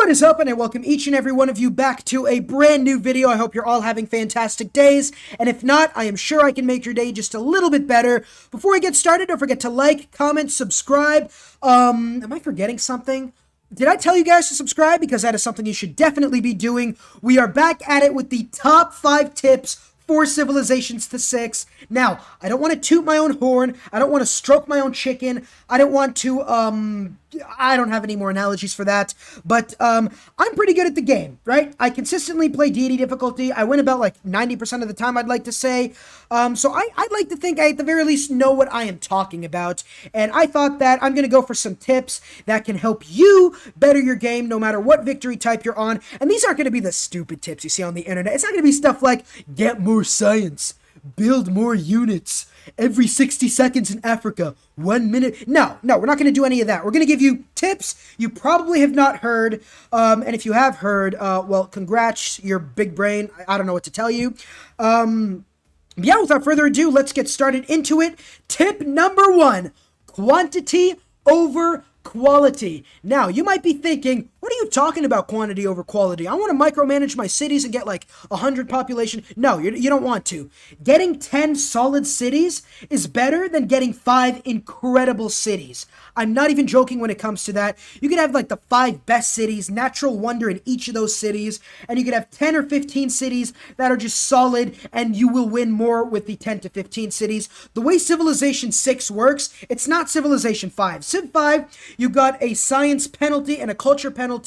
What is up, and I welcome each and every one of you back to a brand new video. I hope you're all having fantastic days, and if not, I am sure I can make your day just a little bit better. Before we get started, don't forget to like, comment, subscribe. Am I forgetting something? Did I tell you guys to subscribe? Because that is something you should definitely be doing. We are back at it with the top 5 tips for Civilizations to 6. Now, I don't want to toot my own horn. I don't want to stroke my own chicken. I don't want to, I don't have any more analogies for that. But I'm pretty good at the game, right? I consistently play Deity difficulty. I win about like 90% of the time, I'd like to say. So I'd like to think I, at the very least, know what I am talking about. And I thought that I'm going to go for some tips that can help you better your game no matter what victory type you're on. And these aren't going to be the stupid tips you see on the internet. It's not going to be stuff like, get more science, build more units, every 60 seconds in Africa, 1 minute. No, we're not going to do any of that. We're going to give you tips you probably have not heard. And if you have heard, well, congrats, your big brain. I don't know what to tell you. Yeah, without further ado, let's get started into it. Tip number 1, quantity over quality. Now, you might be thinking, what are you talking about, quantity over quality? I want to micromanage my cities and get like 100 population. No, you don't want to. Getting 10 solid cities is better than getting 5 incredible cities. I'm not even joking when it comes to that. You could have like the 5 best cities, natural wonder in each of those cities, and you could have 10 or 15 cities that are just solid, and you will win more with the 10 to 15 cities. The way Civilization 6 works, it's not Civilization 5. Civ 5, you got a science penalty and a culture penalty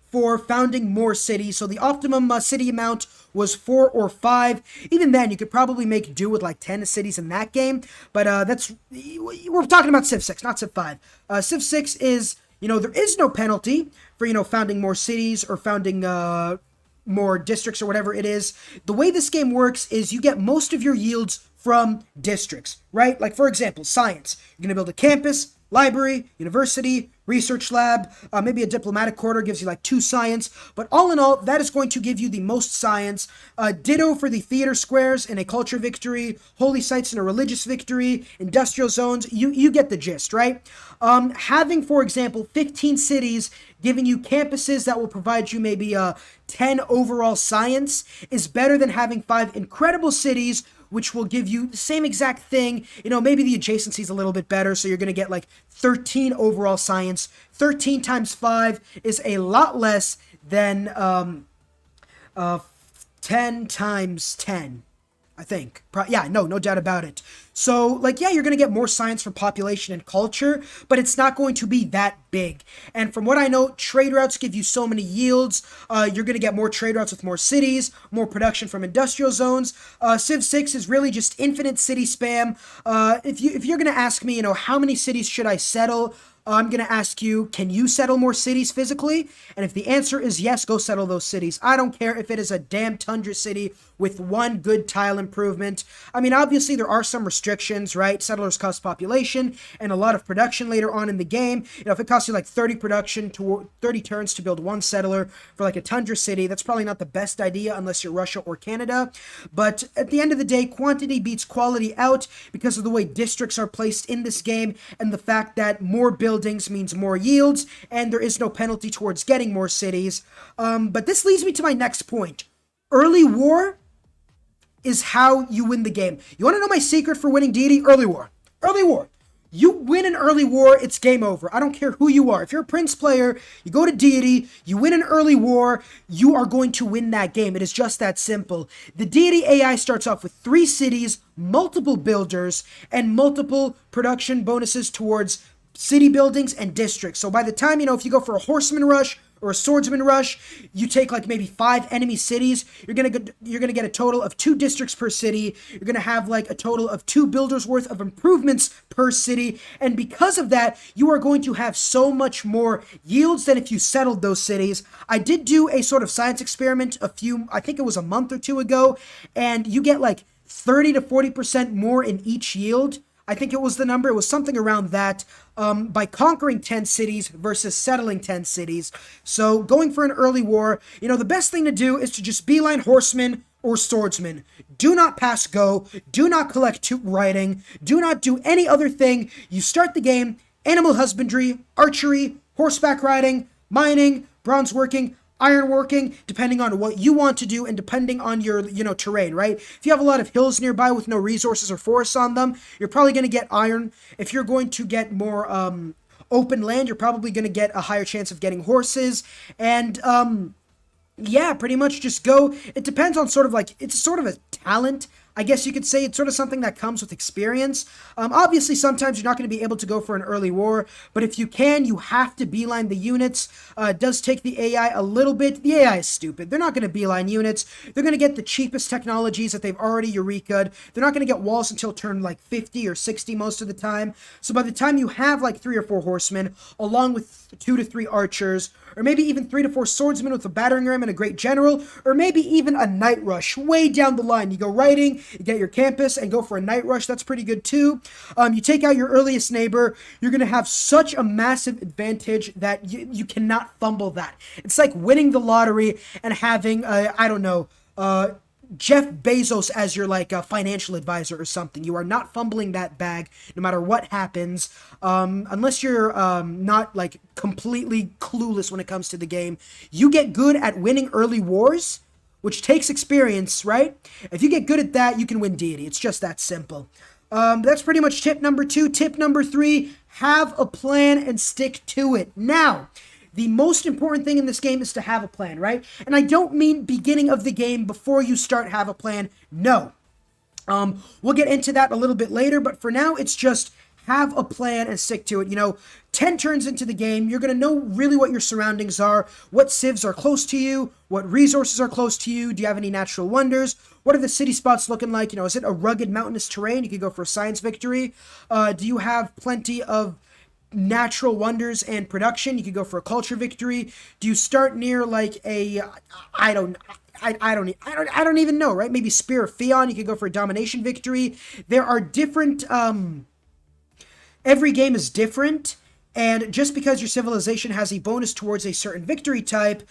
for founding more cities. So the optimum city amount was 4 or 5. Even then, you could probably make do with like 10 cities in that game. But we're talking about Civ 6, not Civ 5. Civ 6 is, there is no penalty for, founding more cities or founding more districts or whatever it is. The way this game works is you get most of your yields from districts, right? Like, for example, science. You're going to build a campus, library, university, research lab, maybe a diplomatic quarter gives you like 2 science, but all in all, that is going to give you the most science. Ditto for the theater squares in a culture victory, holy sites in a religious victory, industrial zones, you get the gist, right? Having, for example, 15 cities giving you campuses that will provide you maybe 10 overall science is better than having 5 incredible cities which will give you the same exact thing. Maybe the adjacency is a little bit better, so you're going to get like 13 overall science. 13 times 5 is a lot less than 10 times 10, I think. No doubt about it. So, you're going to get more science from population and culture, but it's not going to be that big. And from what I know, trade routes give you so many yields. You're going to get more trade routes with more cities, more production from industrial zones. Civ 6 is really just infinite city spam. If you're going to ask me, how many cities should I settle? I'm going to ask you, can you settle more cities physically? And if the answer is yes, go settle those cities. I don't care if it is a damn tundra city with 1 good tile improvement. I mean, obviously there are some restrictions, right? Settlers cost population and a lot of production later on in the game. If it costs you like 30 production to 30 turns to build 1 settler for like a tundra city, that's probably not the best idea unless you're Russia or Canada. But at the end of the day, quantity beats quality out because of the way districts are placed in this game and the fact that more buildings means more yields and there is no penalty towards getting more cities. But this leads me to my next point. Early war is how you win the game. You want to know my secret for winning Deity? Early war. Early war. You win an early war, it's game over. I don't care who you are. If you're a Prince player, you go to Deity, you win an early war, you are going to win that game. It is just that simple. The Deity AI starts off with 3 cities, multiple builders, and multiple production bonuses towards city buildings and districts. So by the time, if you go for a horseman rush or a swordsman rush, you take like maybe 5 enemy cities, you're gonna get a total of 2 districts per city. You're gonna have like a total of 2 builders worth of improvements per city, and because of that, you are going to have so much more yields than if you settled those cities. I did do a sort of science experiment I think it was a month or 2 ago, and you get like 30 to 40% more in each yield. I think it was the number. It was something around that by conquering 10 cities versus settling 10 cities. So going for an early war, the best thing to do is to just beeline horsemen or swordsman. Do not pass go. Do not collect toot writing. Do not do any other thing. You start the game, animal husbandry, archery, horseback riding, mining, bronze working, iron working, depending on what you want to do and depending on your, terrain, right? If you have a lot of hills nearby with no resources or forests on them, you're probably going to get iron. If you're going to get more open land, you're probably going to get a higher chance of getting horses. And yeah, pretty much just go. It depends on it's sort of a talent, I guess you could say. It's sort of something that comes with experience. Obviously, sometimes you're not going to be able to go for an early war, but if you can, you have to beeline the units. It does take the AI a little bit. The AI is stupid. They're not going to beeline units. They're going to get the cheapest technologies that they've already Eureka'd. They're not going to get walls until turn 50 or 60 most of the time. So by the time you have 3 or 4 horsemen, along with 2 to 3 archers, or maybe even 3 to 4 swordsmen with a battering ram and a great general, or maybe even a night rush way down the line. You go riding, you get your campus, and go for a night rush. That's pretty good too. You take out your earliest neighbor. You're going to have such a massive advantage that you cannot fumble that. It's like winning the lottery and having, Jeff Bezos as your financial advisor or something. You are not fumbling that bag no matter what happens, unless you're not completely clueless when it comes to the game. You get good at winning early wars, which takes experience, right? If you get good at that, you can win Deity. It's just that simple. That's pretty much tip number 2. Tip number 3, have a plan and stick to it. Now, the most important thing in this game is to have a plan, right? And I don't mean beginning of the game before you start have a plan. No. We'll get into that a little bit later, but for now, it's just have a plan and stick to it. 10 turns into the game, you're going to know really what your surroundings are, what civs are close to you, what resources are close to you, do you have any natural wonders, what are the city spots looking like, is it a rugged mountainous terrain? You could go for a science victory. Do you have plenty of natural wonders and production? You could go for a culture victory. Do you start near I don't even know, right? Maybe Spear of Theon. You could go for a domination victory. There are different, every game is different, and just because your civilization has a bonus towards a certain victory type,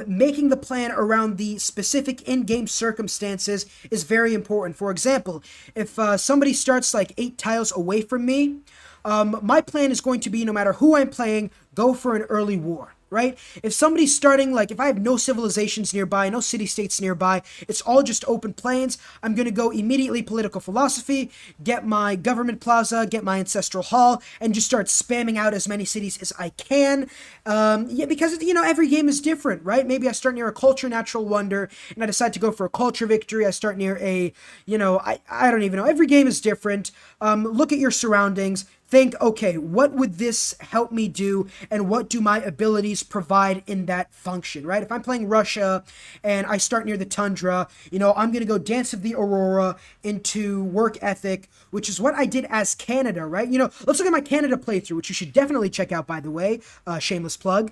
making the plan around the specific in-game circumstances is very important. For example, if somebody starts 8 tiles away from me, my plan is going to be, no matter who I'm playing, go for an early war, right? If somebody's starting, if I have no civilizations nearby, no city-states nearby, it's all just open plains, I'm going to go immediately political philosophy, get my government plaza, get my ancestral hall, and just start spamming out as many cities as I can. Because, every game is different, right? Maybe I start near a culture natural wonder, and I decide to go for a culture victory. I start near a, I don't even know. Every game is different. Look at your surroundings. Think, okay, what would this help me do, and what do my abilities provide in that function, right? If I'm playing Russia and I start near the tundra, I'm going to go Dance of the Aurora into work ethic, which is what I did as Canada, right? Let's look at my Canada playthrough, which you should definitely check out, by the way. Shameless plug.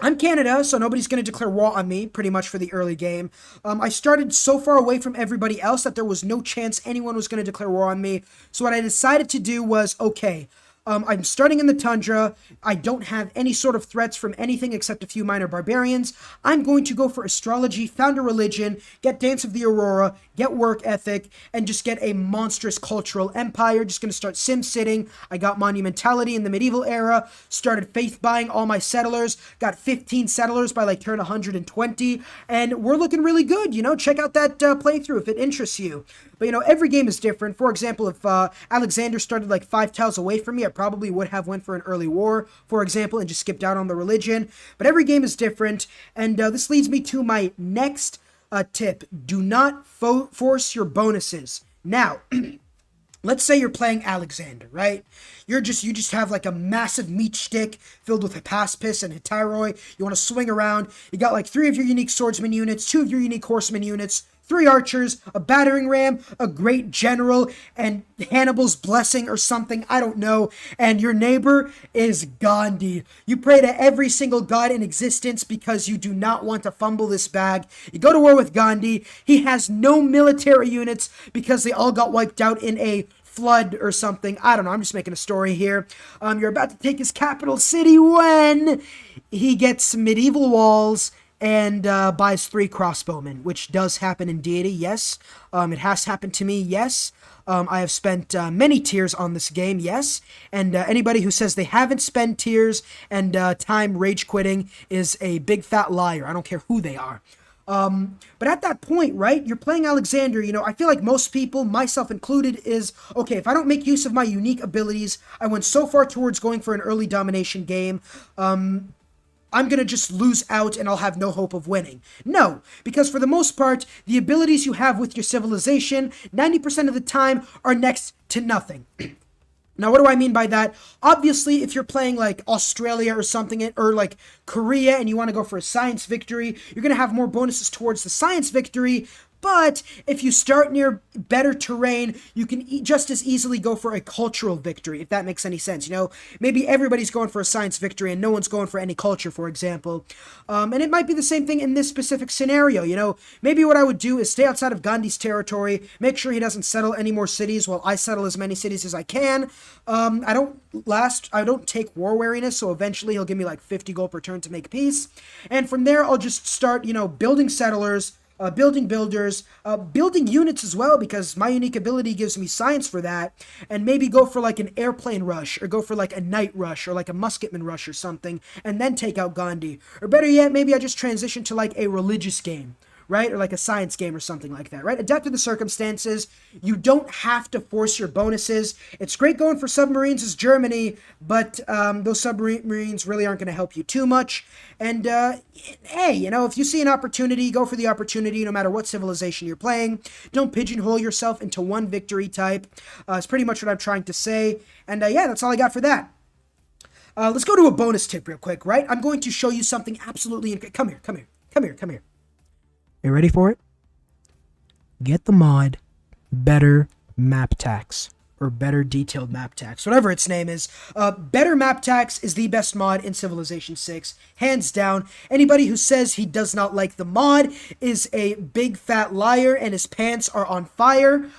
I'm Canada, so nobody's going to declare war on me, pretty much, for the early game. I started so far away from everybody else that there was no chance anyone was going to declare war on me. So what I decided to do was, okay, I'm starting in the tundra. I don't have any sort of threats from anything except a few minor barbarians. I'm going to go for astrology, found a religion, get Dance of the Aurora, get work ethic, and just get a monstrous cultural empire. Just going to start sim-sitting. I got monumentality in the medieval era, started faith buying all my settlers, got 15 settlers by turn 120, and we're looking really good. Check out that playthrough if it interests you. But, every game is different. For example, if Alexander started 5 tiles away from me, I probably would have went for an early war, for example, and just skipped out on the religion. But every game is different, and this leads me to my next tip. Do not force your bonuses. Now, let's say you're playing Alexander, right? You just have a massive meat stick filled with Hippaspis and Hittyroi. You want to swing around. You got 3 of your unique swordsman units, 2 of your unique horseman units, 3 archers, a battering ram, a great general, and Hannibal's blessing or something, I don't know. And your neighbor is Gandhi. You pray to every single god in existence because you do not want to fumble this bag. You go to war with Gandhi. He has no military units because they all got wiped out in a flood or something. I don't know. I'm just making a story here. You're about to take his capital city when he gets medieval walls and buys 3 crossbowmen, which does happen in Deity, yes. It has happened to me, yes. I have spent many tears on this game, yes. And anybody who says they haven't spent tears and time rage quitting is a big fat liar. I don't care who they are. But at that point, right, you're playing Alexander, you know, I feel like most people, myself included, is, okay, if I don't make use of my unique abilities, I went so far towards going for an early domination game, I'm going to just lose out and I'll have no hope of winning. No, because for the most part, the abilities you have with your civilization, 90% of the time, are next to nothing. Now, what do I mean by that? Obviously, if you're playing like Australia or something, or like Korea, and you want to go for a science victory, you're going to have more bonuses towards the science victory. But if you start near better terrain, you can just as easily go for a cultural victory, if that makes any sense. You know, maybe everybody's going for a science victory and no one's going for any culture, for example. And it might be the same thing in this specific scenario. You know, maybe what I would do is stay outside of Gandhi's territory, make sure he doesn't settle any more cities while I settle as many cities as I can. I don't take war weariness, so eventually he'll give me like 50 gold per turn to make peace. And from there, I'll just start, you know, building settlers, building builders, building units as well, because my unique ability gives me science for that, and maybe go for like an airplane rush, or go for like a night rush, or like a musketman rush or something, and then take out Gandhi. Or better yet, maybe I just transition to like a religious game, right? Or like a science game or something like that, right? Adapt to the circumstances. You don't have to force your bonuses. It's great going for submarines as Germany, but those submarines really aren't going to help you too much. And hey, you know, if you see an opportunity, go for the opportunity no matter what civilization you're playing. Don't pigeonhole yourself into one victory type. It's pretty much what I'm trying to say. And yeah, that's all I got for that. Let's go to a bonus tip real quick, right? I'm going to show you something absolutely... Come here. You ready for it? Get the mod Better Map Tax, or Better Detailed Map Tax, whatever its name is. Better Map Tax is the best mod in Civilization 6, hands down. Anybody who says he does not like the mod is a big fat liar, and his pants are on fire.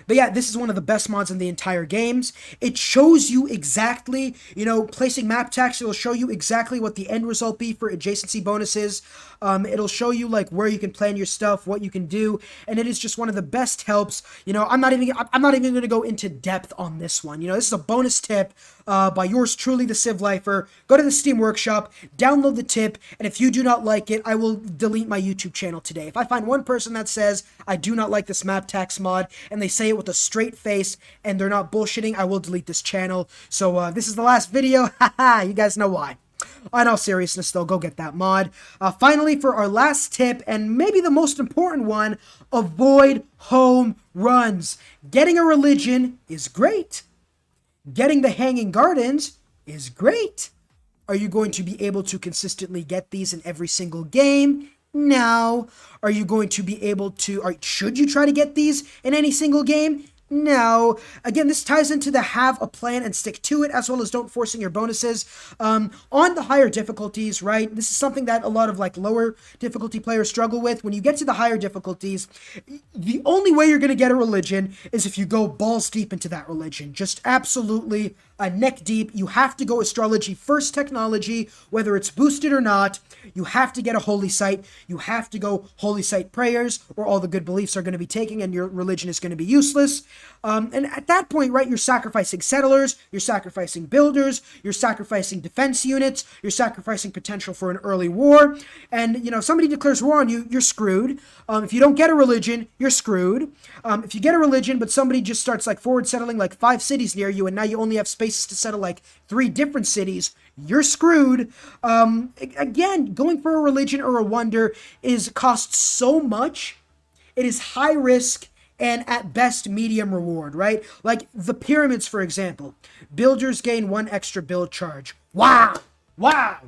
But yeah, this is one of the best mods in the entire games. It shows you exactly, you know, placing map tax, it'll show you exactly what the end result be for adjacency bonuses. It'll show you like where you can plan your stuff, what you can do, and it is just one of the best helps. You know, I'm not even going to go into depth on this one. You know, this is a bonus tip by yours truly, the Civ Lifer. Go to the Steam Workshop, download the tip, and if you do not like it, I will delete my YouTube channel today. If I find one person that says I do not like this map tax mod, and they say it with a straight face, and they're not bullshitting, I will delete this channel. So this is the last video. Haha, you guys know why. In all seriousness, though, go get that mod. Finally, for our last tip, and maybe the most important one, avoid home runs. Getting a religion is great. Getting the Hanging Gardens is great. Are you going to be able to consistently get these in every single game? No. Are you going to be able to, or should you try to get these in any single game? No. Again, this ties into the have a plan and stick to it, as well as don't forcing your bonuses. On the higher difficulties, right? This is something that a lot of like lower difficulty players struggle with. When you get to the higher difficulties, the only way you're going to get a religion is if you go balls deep into that religion. Just absolutely neck deep. You have to go astrology first technology, whether it's boosted or not. You have to get a holy site. You have to go holy site prayers, or all the good beliefs are going to be taken and your religion is going to be useless. And at that point, right, you're sacrificing settlers, you're sacrificing builders, you're sacrificing defense units, you're sacrificing potential for an early war. And, you know, somebody declares war on you, you're screwed. If you don't get a religion, you're screwed. If you get a religion, but somebody just starts like forward settling like 5 cities near you, and now you only have spaces to settle like 3 different cities, you're screwed. Again, going for a religion or a wonder costs so much. It is high risk and at best medium reward, right? Like the pyramids, for example. Builders gain 1 extra build charge. Wow!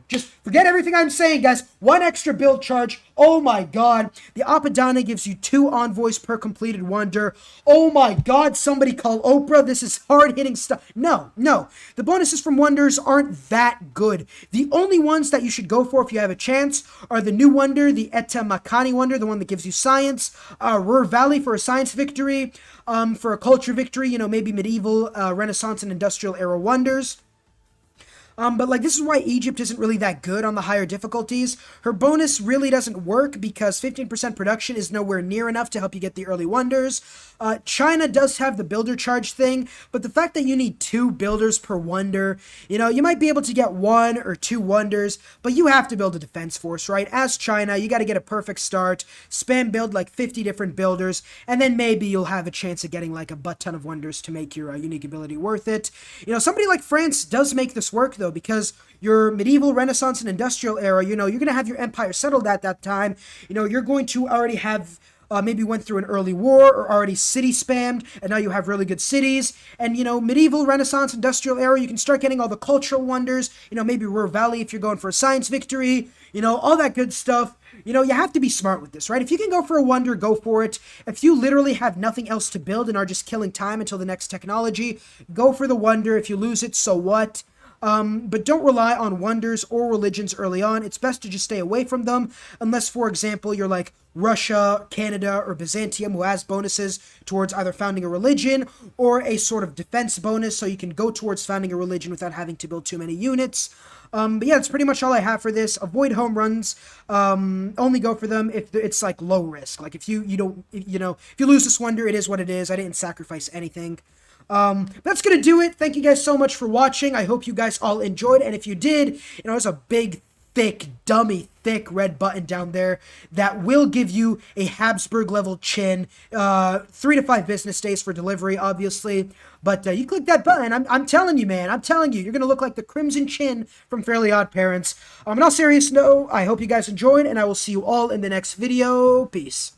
Just forget everything I'm saying, guys. 1 extra build charge. Oh my god. The Apadana gives you 2 envoys per completed wonder. Oh my god, somebody call Oprah. This is hard-hitting stuff. No. The bonuses from wonders aren't that good. The only ones that you should go for if you have a chance are the new wonder, the Eta Makani wonder, the one that gives you science, Ruhr Valley for a science victory, for a culture victory, you know, maybe medieval, Renaissance, and industrial era wonders. But like, this is why Egypt isn't really that good on the higher difficulties. Her bonus really doesn't work because 15% production is nowhere near enough to help you get the early wonders. China does have the builder charge thing, but the fact that you need 2 builders per wonder, you might be able to get 1 or 2 wonders, but you have to build a defense force, right? As China, you got to get a perfect start, spam build like 50 different builders, and then maybe you'll have a chance of getting like a butt ton of wonders to make your unique ability worth it. Somebody like France does make this work though, because your medieval, Renaissance, and industrial era, you're going to have your empire settled at that time. You're going to already have maybe went through an early war or already city spammed, and now you have really good cities. And, medieval, Renaissance, industrial era, you can start getting all the cultural wonders, maybe Ruhr Valley if you're going for a science victory, all that good stuff. You have to be smart with this, right? If you can go for a wonder, go for it. If you literally have nothing else to build and are just killing time until the next technology, go for the wonder. If you lose it, so what? But don't rely on wonders or religions early on. It's best to just stay away from them, unless, for example, you're like Russia, Canada, or Byzantium, who has bonuses towards either founding a religion or a sort of defense bonus, so you can go towards founding a religion without having to build too many units. But yeah, that's pretty much all I have for this. Avoid home runs. Only go for them if it's like low risk. Like if you don't, if you lose this wonder, it is what it is. I didn't sacrifice anything. That's gonna do it. Thank you guys so much for watching. I hope you guys all enjoyed, and if you did, there's a big, thick, thick red button down there that will give you a Habsburg level chin. 3 to 5 business days for delivery, obviously, but you click that button. I'm telling you, man. I'm telling you, you're gonna look like the Crimson Chin from Fairly Odd Parents. On all serious note, I hope you guys enjoyed, and I will see you all in the next video. Peace.